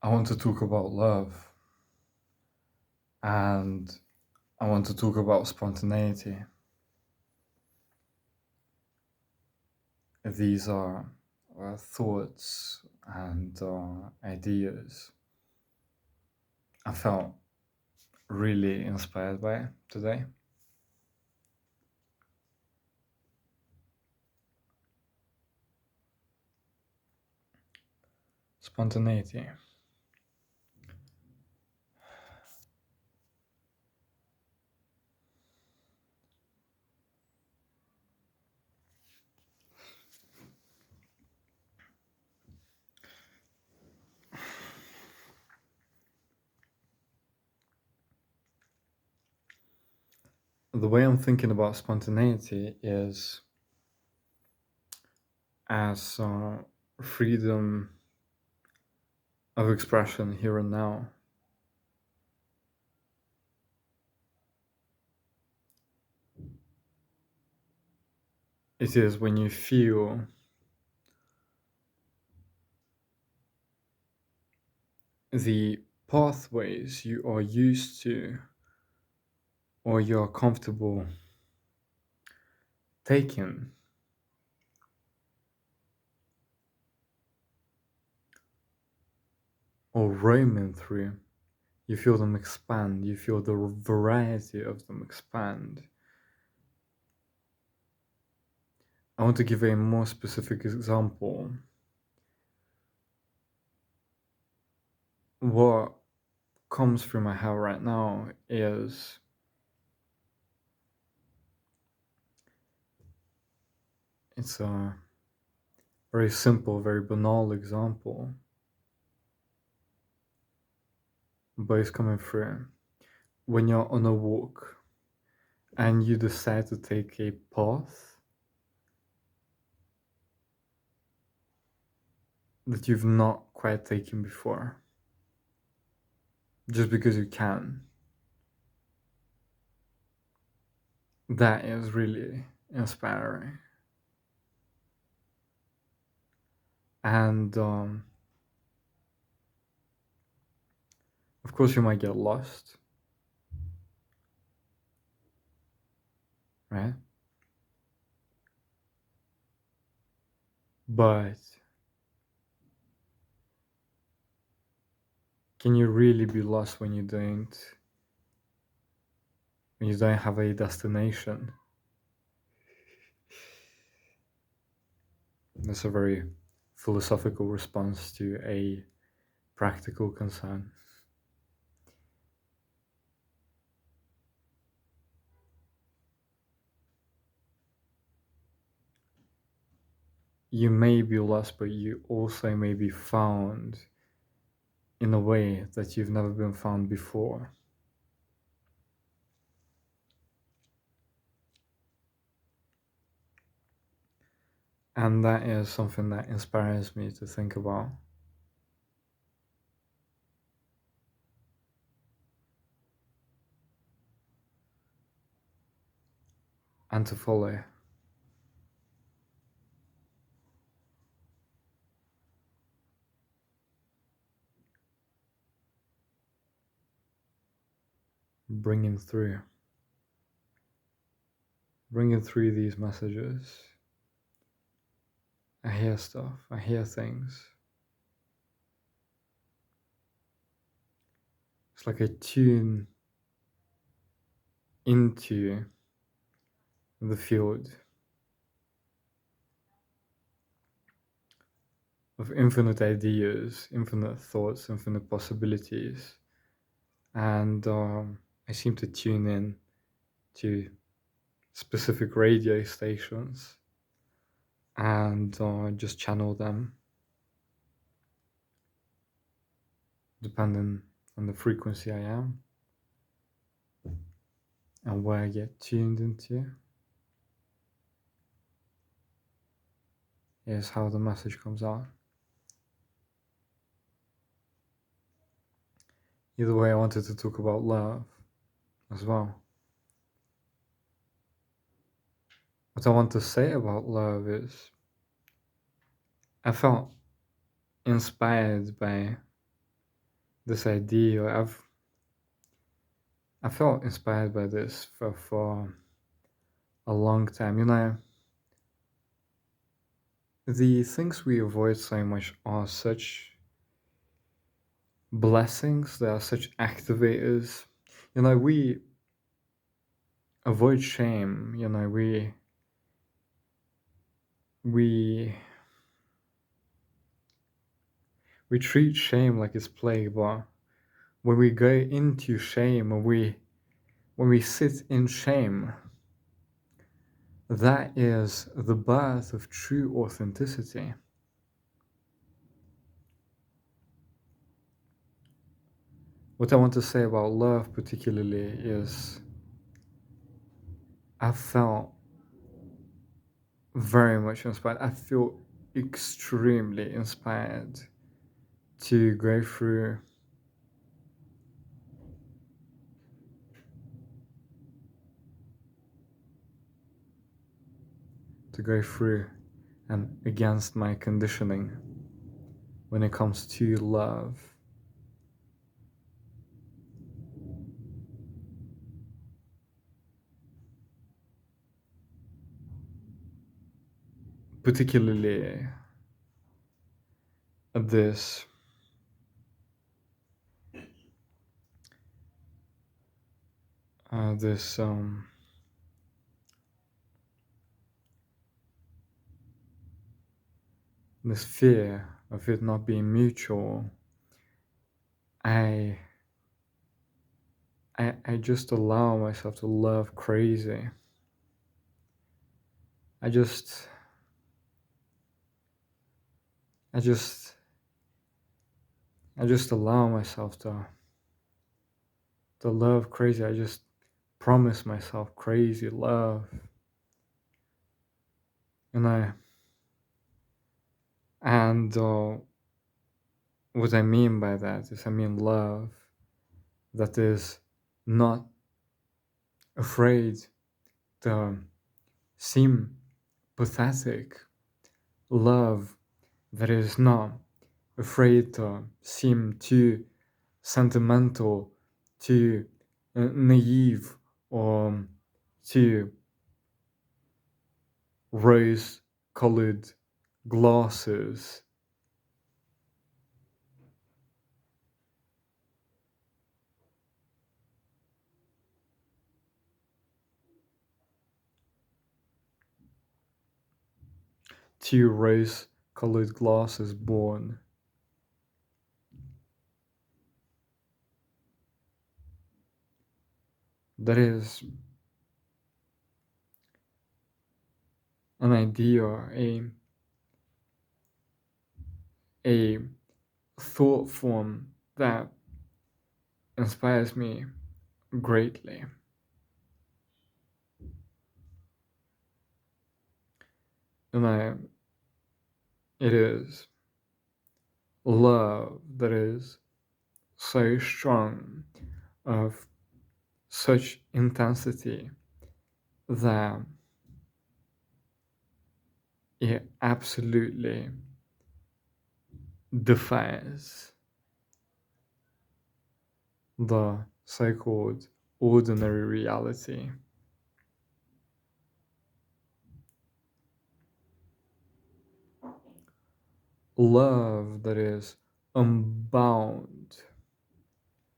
I want to talk about love and I want to talk about spontaneity. These are thoughts and ideas I felt really inspired by today. Spontaneity. The way I'm thinking about spontaneity is as freedom of expression here and now. It is when you feel the pathways you are used to or you're comfortable taking or roaming through. You feel them expand, you feel the variety of them expand. I want to give a more specific example. What comes through my head right now is it's a very simple, very banal example, but it's coming through. When you're on a walk and you decide to take a path that you've not quite taken before, just because you can, that is really inspiring. And of course, you might get lost, right? But can you really be lost when you don't have a destination? That's a very philosophical response to a practical concern. You may be lost, but you also may be found in a way that you've never been found before. And that is something that inspires me to think about. And to follow. Bringing through. Bringing through these messages. I hear stuff, I hear things. It's like a tune into the field of infinite ideas, infinite thoughts, infinite possibilities. And I seem to tune in to specific radio stations and just channel them depending on the frequency I am and where I get tuned into is how the message comes out. Either way, I wanted to talk about love as well. What I want to say about love is I felt inspired by this idea. I felt inspired by this for a long time. The things we avoid so much are such blessings. They are such activators. We avoid shame. We we treat shame like it's plague, but when we go into shame, when we sit in shame, that is the birth of true authenticity. What I want to say about love, particularly, is I felt very much inspired. I feel extremely inspired to go through and against my conditioning when it comes to love. Particularly this this this fear of it not being mutual. I I just allow myself to love crazy. I just I just I just allow myself to love crazy. I just promise myself crazy love. And I and what I mean by that is I mean love that is not afraid to seem pathetic. Love that is not afraid to seem too sentimental, too naive, or too rose colored glasses. Two rose colored glasses born. That is an idea, a thought form that inspires me greatly. And it is love that is so strong, of such intensity, that it absolutely defies the so-called ordinary reality. Love that is unbound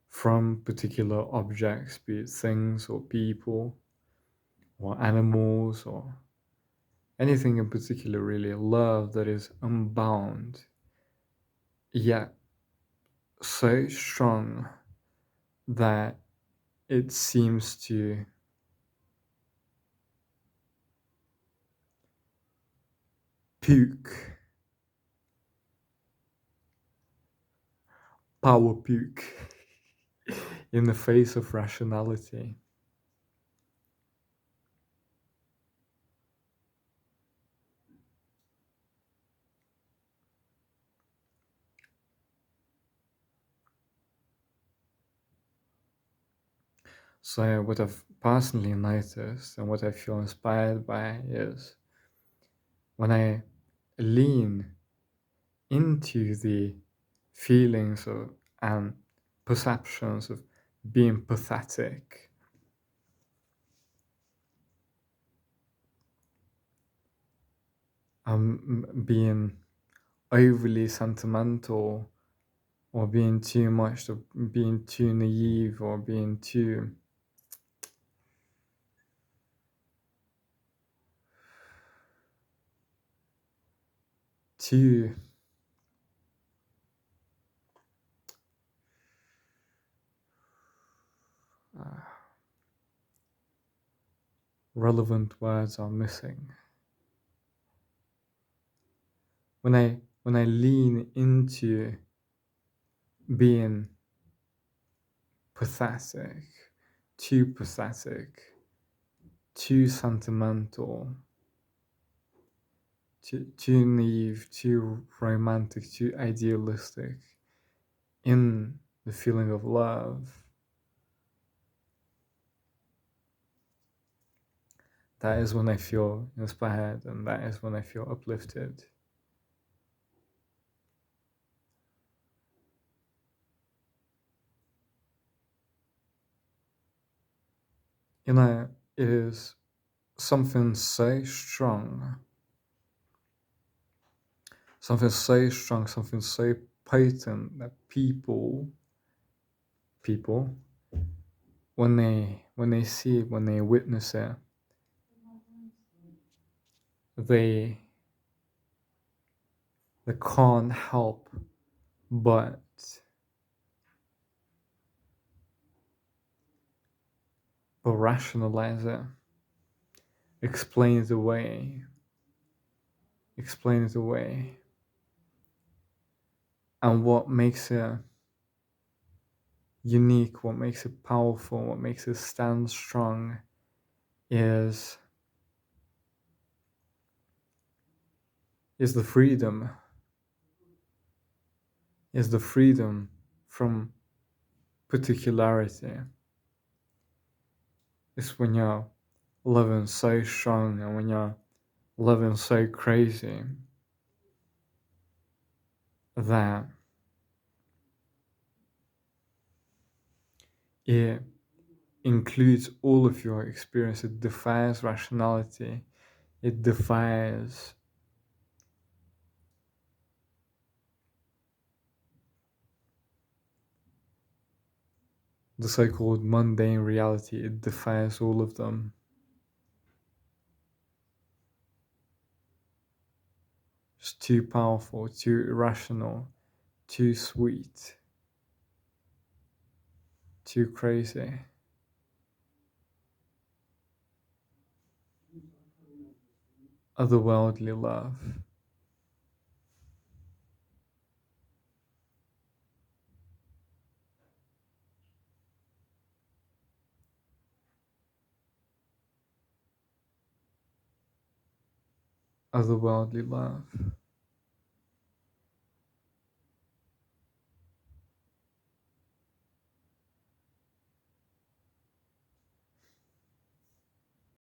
from particular objects, be it things or people or animals or anything in particular, really. Love that is unbound, yet so strong that it seems to puke, power puke, in the face of rationality. So, what I've personally noticed and what I feel inspired by is when I lean into the feelings of, and perceptions of being pathetic, being overly sentimental, or being too much, or being too naive, or being too relevant words are missing. When I lean into being pathetic, pathetic, too sentimental, too naive, too romantic, too idealistic in the feeling of love, that is when I feel inspired, and that is when I feel uplifted. It is something so strong, something so potent that people, when they see it, when they witness it, they they can't help but rationalize it, explain it away, explain it away. And what makes it unique, what makes it powerful, what makes it stand strong is the freedom, from particularity. It's when you're living so strong, and when you're living so crazy, that it includes all of your experience. It defies rationality. It defies the so-called mundane reality. It defies all of them. It's too powerful, too irrational, too sweet, too crazy. Otherworldly love. Otherworldly love.